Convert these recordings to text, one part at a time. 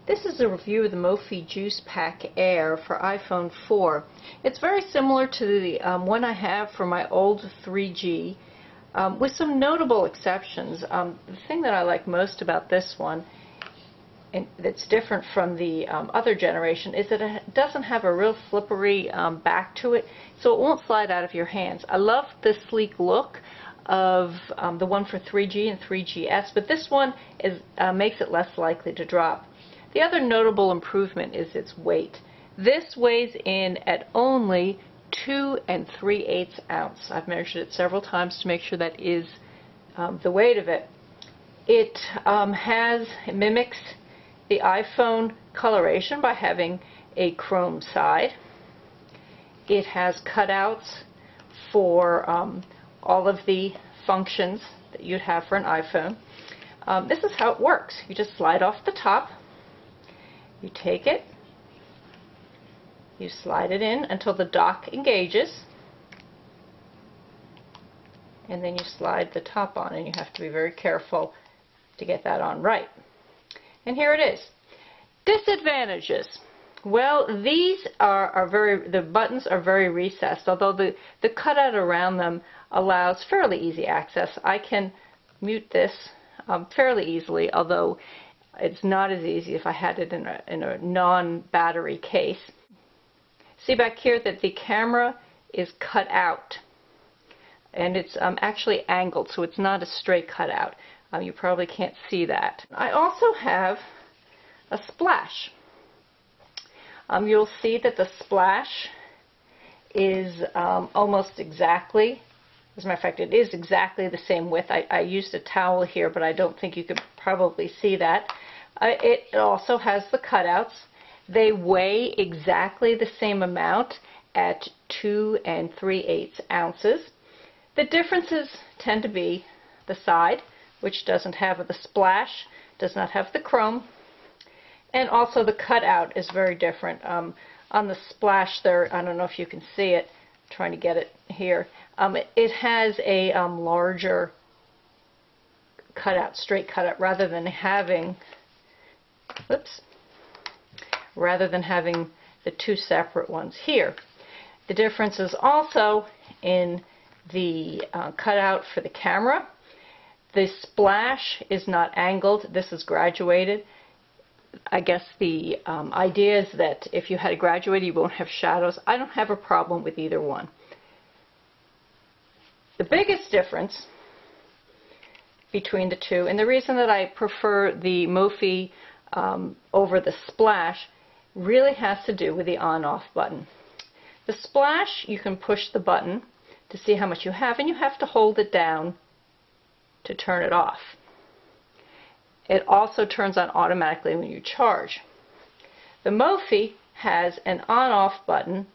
This is a review of the Mophie Juice Pack Air for iPhone 4. It's very similar to the one I have for my old 3G, with some notable exceptions. The thing that I like most about this one, and that's different from the other generation, is that it doesn't have a real slippery back to it, so it won't slide out of your hands. I love the sleek look of the one for 3G and 3GS, but this one makes it less likely to drop. The other notable improvement is its weight. This weighs in at only 2 3/8 ounces. I've measured it several times to make sure that is the weight of it. It mimics the iPhone coloration by having a chrome side. It has cutouts for all of the functions that you'd have for an iPhone. This is how it works. You just slide off the top. You take it, you slide it in until the dock engages, and then you slide the top on, and you have to be very careful to get that on right. And here it is. Disadvantages. Well, these the buttons are very recessed, although the cutout around them allows fairly easy access. I can mute this fairly easily, although it's not as easy if I had it in a non-battery case. See back here that the camera is cut out, and it's actually angled, so it's not a straight cutout. You probably can't see that. I also have a splash. You'll see that the splash is almost exactly, as a matter of fact, it is exactly the same width. I used a towel here, but I don't think you could probably see that. It also has the cutouts. They weigh exactly the same amount at 2 3/8 ounces. The differences tend to be the side, which doesn't have the splash, does not have the chrome, and also the cutout is very different. On the splash there, I don't know if you can see it, I'm trying to get it here, it has a larger cutout, straight cutout, rather than having the two separate ones here. The difference is also in the cutout for the camera. The splash is not angled, this is graduated. I guess the idea is that if you had it graduated, you won't have shadows. I don't have a problem with either one. The biggest difference between the two, and the reason that I prefer the Mophie over the splash, really has to do with the on-off button. The splash, you can push the button to see how much you have, and you have to hold it down to turn it off. It also turns on automatically when you charge. The Mophie has an on-off button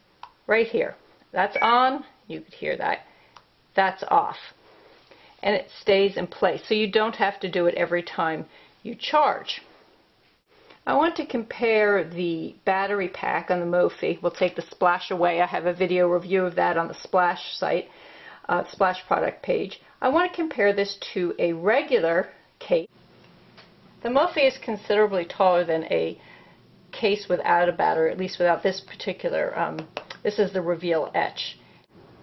right here. That's on, you could hear that. That's off. And it stays in place, so you don't have to do it every time you charge. I want to compare the battery pack on the Mophie. We'll take the splash away. I have a video review of that on the Splash site, Splash product page. I want to compare this to a regular case. The Mophie is considerably taller than a case without a battery, at least without this particular, this is the Reveal Etch.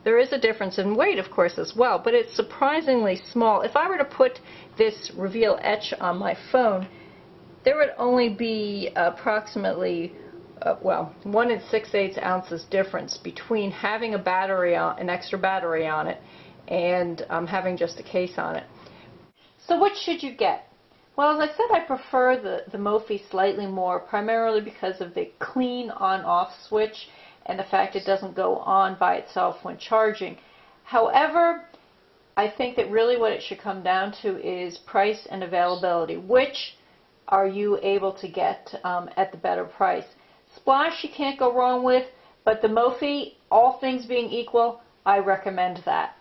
There is a difference in weight, of course, as well, but it's surprisingly small. If I were to put this Reveal Etch on my phone, there would only be approximately, 1 6/8 ounces difference between having a battery on, an extra battery on it, and having just a case on it. So which should you get? Well, as I said, I prefer the Mophie slightly more, primarily because of the clean on-off switch and the fact it doesn't go on by itself when charging. However, I think that really what it should come down to is price and availability. Which are you able to get at the better price? Splash you can't go wrong with, but the Mophie, all things being equal, I recommend that.